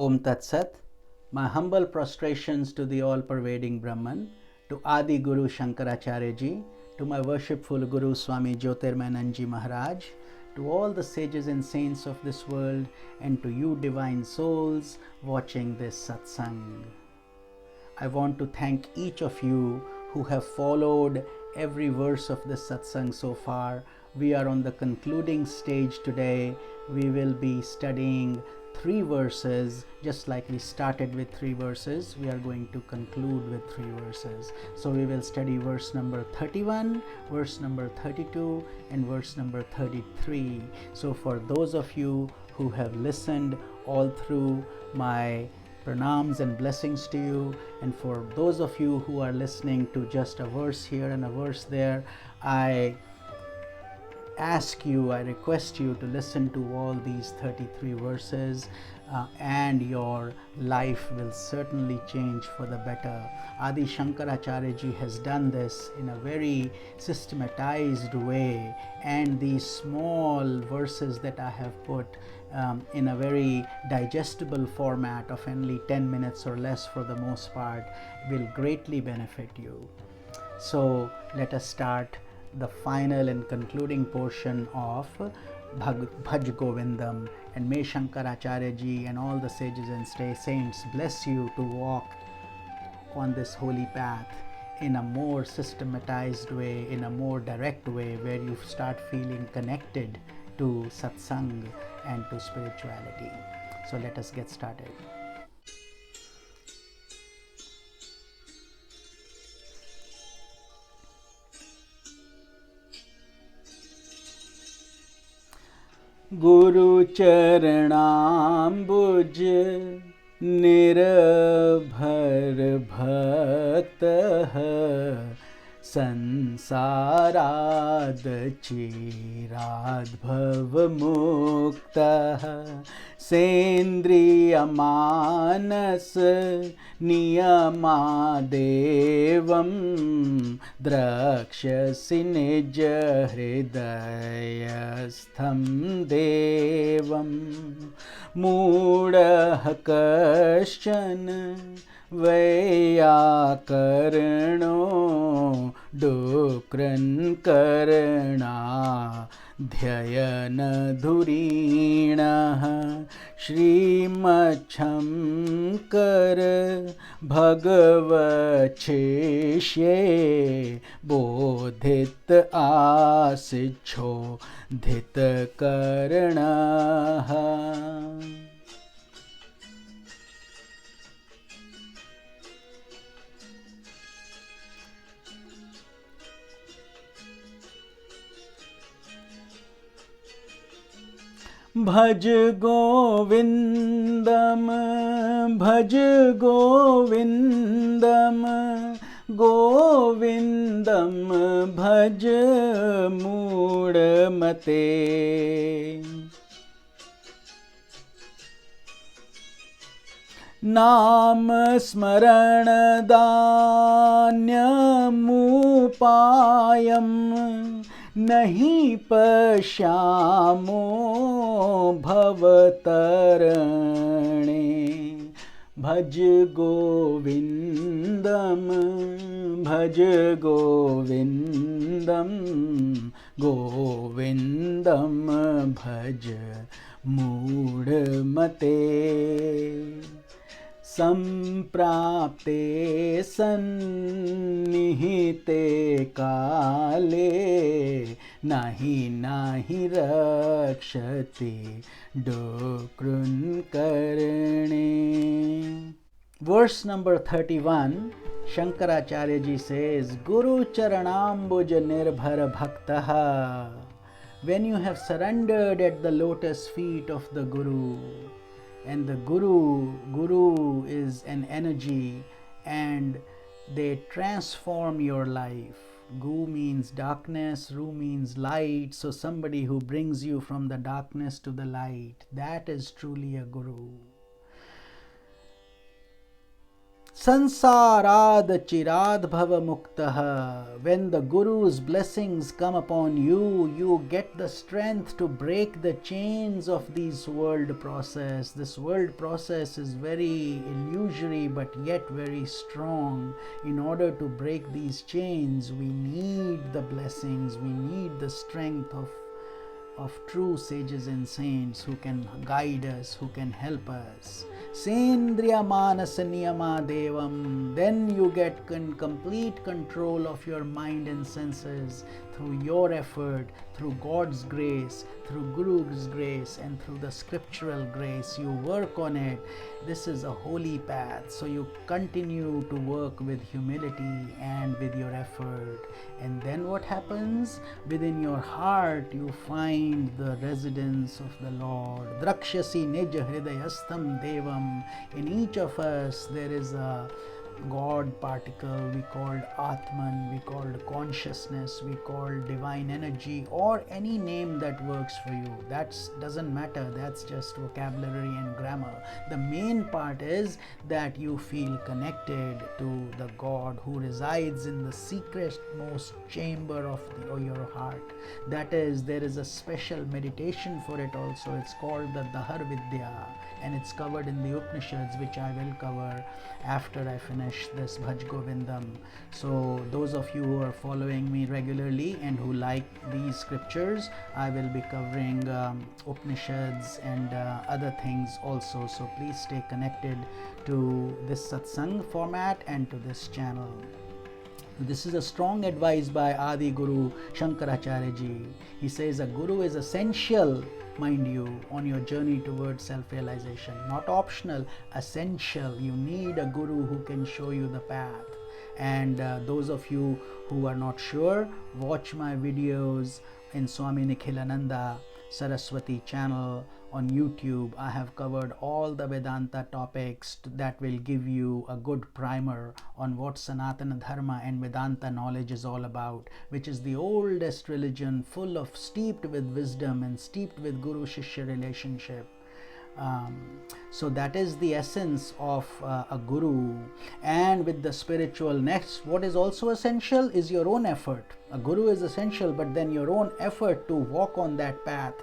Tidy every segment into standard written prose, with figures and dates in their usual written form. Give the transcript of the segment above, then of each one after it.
Om Tat Sat. My humble prostrations to the all-pervading Brahman, to Adi Guru Shankaracharya ji, to my worshipful Guru Swami Jyotirmanand ji Maharaj, to all the sages and saints of this world, and to you divine souls watching this satsang. I want to thank each of you who have followed every verse of this satsang so far. We are on the concluding stage today. We will be studying 3 verses. Just like we started with 3 verses, we are going to conclude with 3 verses. So we will study verse number 31, verse number 32, and verse number 33. So for those of you who have listened all through, my pranams and blessings to you, and for those of you who are listening to just a verse here and a verse there, I request you to listen to all these 33 verses, and your life will certainly change for the better. Adi Shankaracharya ji has done this in a very systematized way, and these small verses that I have put in a very digestible format of only 10 minutes or less for the most part will greatly benefit you. So let us start the final and concluding portion of Bhaja Govindam, and may Shankaracharya ji and all the sages and saints bless you to walk on this holy path in a more systematized way, in a more direct way, where you start feeling connected to satsang and to spirituality. So let us get started. गुरु चरणाम्बुज निर्भर भक्तः संसाराद चिराद भवमुक्तः सेन्द्रियमानस नियमादेवं द्रक्ष्यसि निज हृदयस्थं देवं मूढः कश्चन वैयाकरणो डुक्रन्करणाध्ययनधुरीणः श्रीमच्छंकर भगवच्छिष्ये बोधित आसिच्छोधितकरणः भज गोविंदम भज गोविंदम गोविंदम भज मूढ़मते नाम स्मरण दान्यमुपायम नहीं पश्यामो भवतरणे भज गोविंदम भज गोविंदम गोविंदम भज मूढ़मते संप्राप्ते सन्निहिते काले नहि रक्षति डुकृन्करणे. Verse number 31, Shankaracharya ji says, Guru charanambuj nirbhar bhaktaha. When you have surrendered at the lotus feet of the Guru, and the Guru is an energy, and they transform your life. Gu means darkness, Ru means light. So somebody who brings you from the darkness to the light, that is truly a Guru. Sansarad chirad bhava muktaha. When the Guru's blessings come upon you, you get the strength to break the chains of this world process. This world process is very illusory but yet very strong. In order to break these chains, we need the blessings, we need the strength of true sages and saints who can guide us, who can help us. Sendriya manasa niyama devam. Then you get complete control of your mind and senses through your effort, through God's grace, through Guru's grace, and through the scriptural grace. You work on it. This is a holy path. So you continue to work with humility and with your effort. And then what happens? Within your heart, you find the residence of the Lord. Drakshasi nija hridayastham devam. In each of us, there is a God particle we called Atman, we called consciousness, we called divine energy, or any name that works for you. That doesn't matter, that's just vocabulary and grammar. The main part is that you feel connected to the God who resides in the secret most chamber of your heart. That is, there is a special meditation for it also. It's called the Dahar Vidya, and it's covered in the Upanishads, which I will cover after I finish this Bhaja Govindam. So those of you who are following me regularly and who like these scriptures, I will be covering Upanishads and other things also. So please stay connected to this satsang format and to this channel. This is a strong advice by Adi Guru Shankaracharya ji. He says a guru is essential, mind you, on your journey towards self-realization. Not optional, essential. You need a guru who can show you the path. And those of you who are not sure, watch my videos in Swami Nikhilananda Saraswati channel on YouTube. I have covered all the Vedanta topics that will give you a good primer on what Sanatana Dharma and Vedanta knowledge is all about, which is the oldest religion, full of steeped with wisdom and steeped with Guru-Shishya relationship. So that is the essence of a guru. And with the spiritual, next, what is also essential is your own effort. A guru is essential, but then your own effort to walk on that path,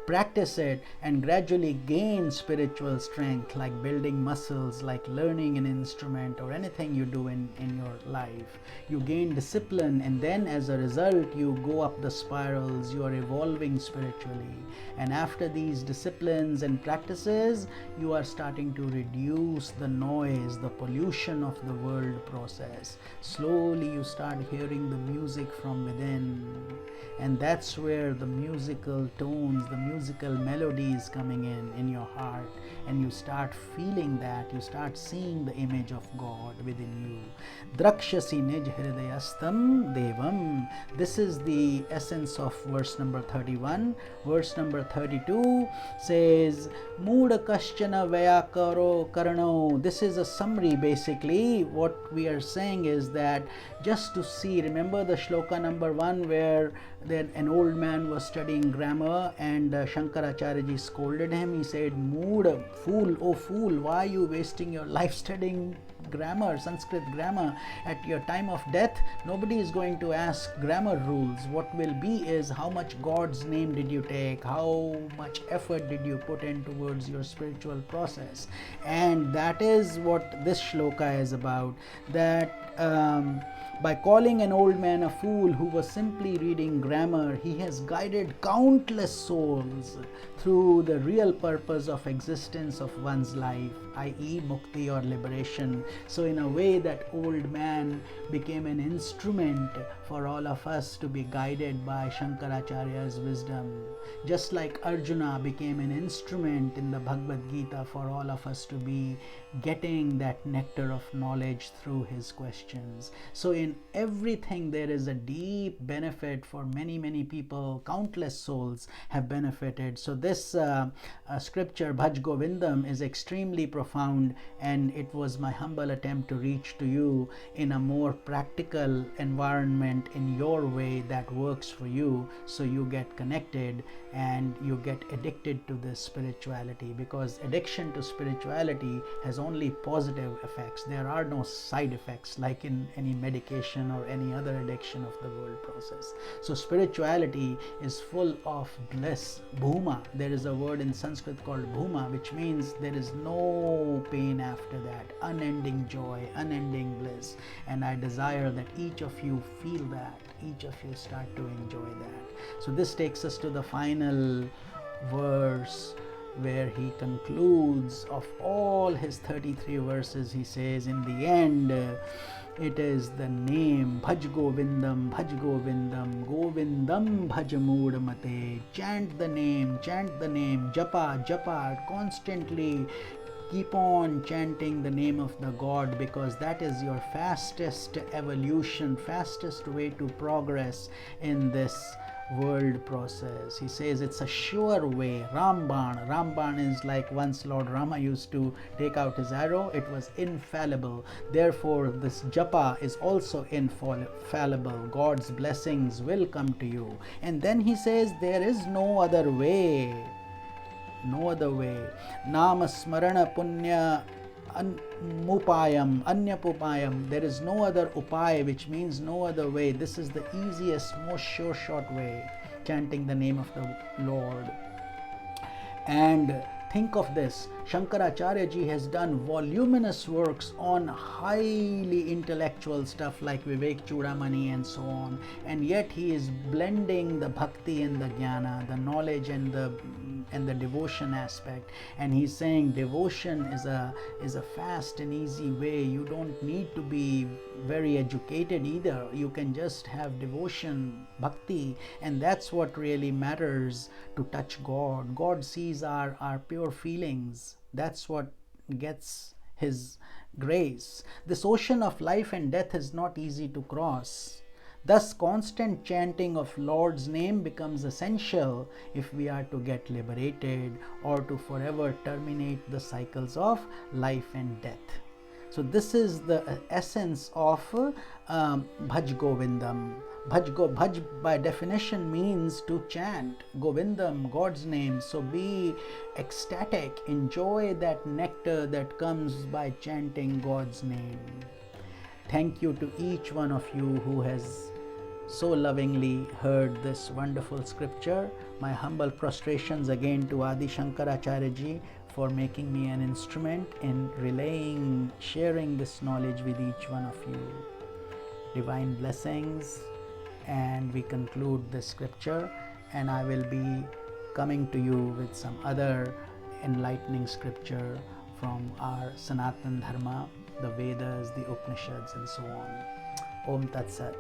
practice it, and gradually gain spiritual strength, like building muscles, like learning an instrument or anything you do in your life. You gain discipline, and then as a result you go up the spirals, you are evolving spiritually. And after these disciplines and practices, you are starting to reduce the noise, the pollution of the world process. Slowly you start hearing the music from within, and that's where the musical tones, the musical melodies coming in your heart, and you start feeling that, you start seeing the image of God within you. Drakshasi nij hridayastam devam. This is the essence of verse number 31. Verse number 32 says Mooda kaschana vayakaro karano. This is a summary. Basically what we are saying is that just to see, remember the shloka number 1 where then an old man was studying grammar and Shankaracharya ji scolded him. He said, Mood, fool, oh fool, why are you wasting your life studying grammar, Sanskrit grammar? At your time of death, nobody is going to ask grammar rules. What will be is how much God's name did you take, how much effort did you put in towards your spiritual process. And that is what this shloka is about, that by calling an old man a fool who was simply reading grammar, he has guided countless souls through the real purpose of existence of one's life, i.e. mukti or liberation. So in a way, that old man became an instrument for all of us to be guided by Shankaracharya's wisdom. Just like Arjuna became an instrument in the Bhagavad Gita for all of us to be getting that nectar of knowledge through his questions. So in everything there is a deep benefit for many people. Countless souls have benefited. So this scripture Bhaja Govindam is extremely profound profound, and it was my humble attempt to reach to you in a more practical environment in your way that works for you, so you get connected and you get addicted to this spirituality, because addiction to spirituality has only positive effects. There are no side effects like in any medication or any other addiction of the world process. So spirituality is full of bliss, bhuma. There is a word in Sanskrit called bhuma, which means there is no pain after that, unending joy, unending bliss. And I desire that each of you feel that, each of you start to enjoy that. So this takes us to the final verse, where he concludes of all his 33 verses. He says, in the end, it is the name, Bhaj Govindam, Govindam Bhaj Mudamate. Chant the name, japa, japa, constantly keep on chanting the name of the God, because that is your fastest evolution, fastest way to progress in this world process. He says it's a sure way. Ramban is like once Lord Rama used to take out his arrow, it was infallible. Therefore this japa is also infallible. God's blessings will come to you. And then he says there is no other way. No other way. Nama smarana punya mupayam, anyapupayam. There is no other upaya, which means no other way. This is the easiest, most sure short way, chanting the name of the Lord. And think of this, Shankaracharya ji has done voluminous works on highly intellectual stuff like Vivek Chudamani and so on, and yet he is blending the bhakti and the jnana, the knowledge and the devotion aspect. And he's saying devotion is a fast and easy way. You don't need to be very educated either. You can just have devotion, bhakti, and that's what really matters to touch God. God sees our pure feelings. That's what gets his grace. This ocean of life and death is not easy to cross. Thus, constant chanting of Lord's name becomes essential if we are to get liberated or to forever terminate the cycles of life and death. So this is the essence of Bhaj Govindam. Bhaj by definition means to chant Govindam, God's name. So be ecstatic, enjoy that nectar that comes by chanting God's name. Thank you to each one of you who has so lovingly heard this wonderful scripture. My humble prostrations again to Adi Shankaracharya ji for making me an instrument in relaying, sharing this knowledge with each one of you. Divine blessings. And we conclude this scripture, and I will be coming to you with some other enlightening scripture from our Sanatan Dharma, the Vedas, the Upanishads, and so on. Om Tat Sat.